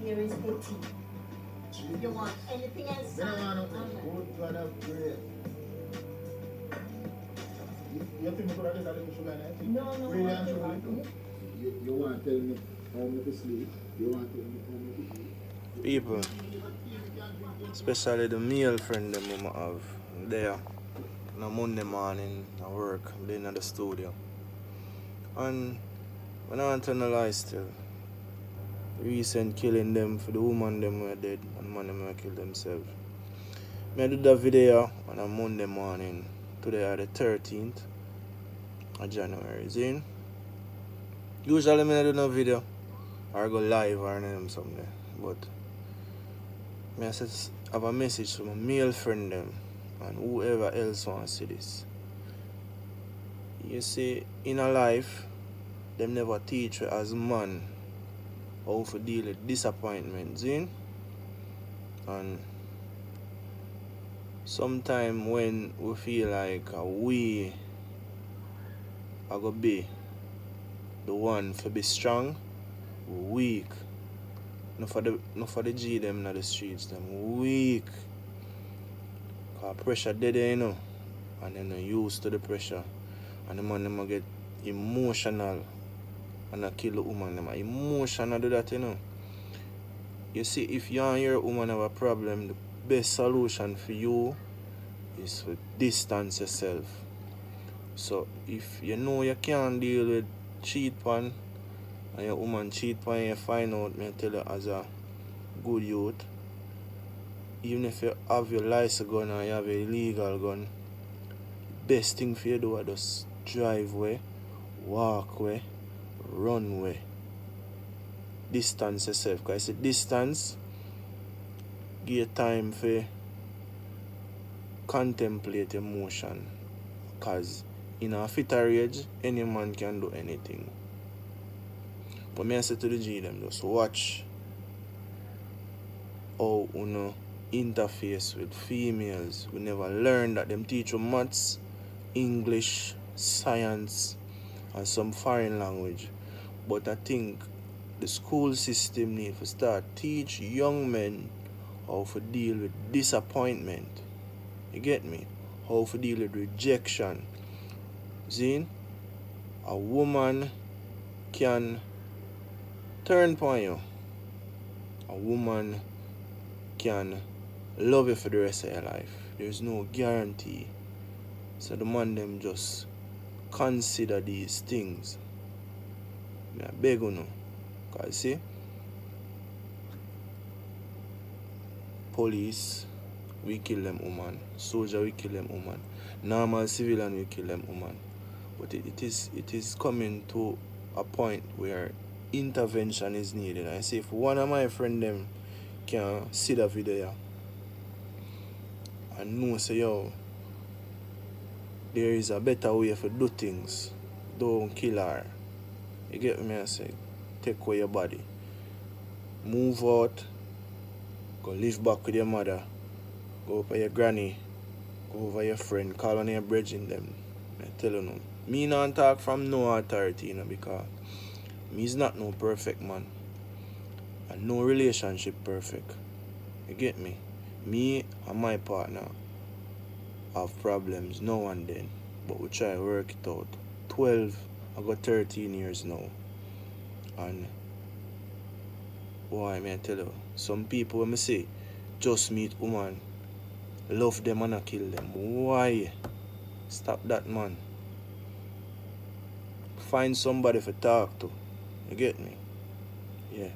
there is petty. You want anything else? Then I want to good God of grace. You think you could have a little sugar in it? No, Really and truly? You want to tell me how much to sleep? You want to tell me how much to sleep? People, especially the male friend them we have there on a Monday morning at work, being at the studio. And when I want to analyze still, the recent killing them for the woman them were dead and the man them were killed themselves. I do that video on a Monday morning. Today are the 13th of January. See? Usually I do no video or go live or anything something. But I have a message to my male friend them and whoever else wants to see this. You see, in a life, them never teach you as man how to deal with disappointment, see? And sometimes when we feel like we are going to be the one to be strong, weak. Not for the G them in the streets, them weak. Because pressure dead there, you know. And then they're used to the pressure. And the man them get emotional. And I kill the woman them. Emotional do that, you know. You see, if you and your woman have a problem, the best solution for you is to distance yourself. So if you know you can't deal with cheat on and your woman cheat on you, find out, me tell you as a good youth, even if you have your license gun or you have a illegal gun, best thing for you do is just drive away, walk away, run away. Distance yourself. Because I say distance give you time for contemplate emotion. Because in a fitter age, any man can do anything. But me I say to the G them, just watch how you interface with females. We never learn that them teach you maths, English, science, and some foreign language. But I think the school system need to start teach young men how to deal with disappointment. You get me? How to deal with rejection. See? A woman can turn upon you. A woman can love you for the rest of your life. There's no guarantee. So the man them just consider these things. I beg you. Because see, police, we kill them woman. Soldier, we kill them woman. Normal civilian, we kill them woman. But it is coming to a point where intervention is needed. I say if one of my friend them can see the video and know say yo, there is a better way to do things. Don't kill her. You get me? I say take away your body. Move out. Go live back with your mother. Go over your granny. Go over your friend. Call on your brethren them. I tell you no. Me not talk from no authority, because me is not no perfect man. And no relationship perfect. You get me? Me and my partner have problems now and then. But we try to work it out. 12, I got 13 years now. And why, may I tell you, some people when I say just meet woman, love them and not kill them. Why? Stop that, man. Find somebody to talk to. You get me? Yeah.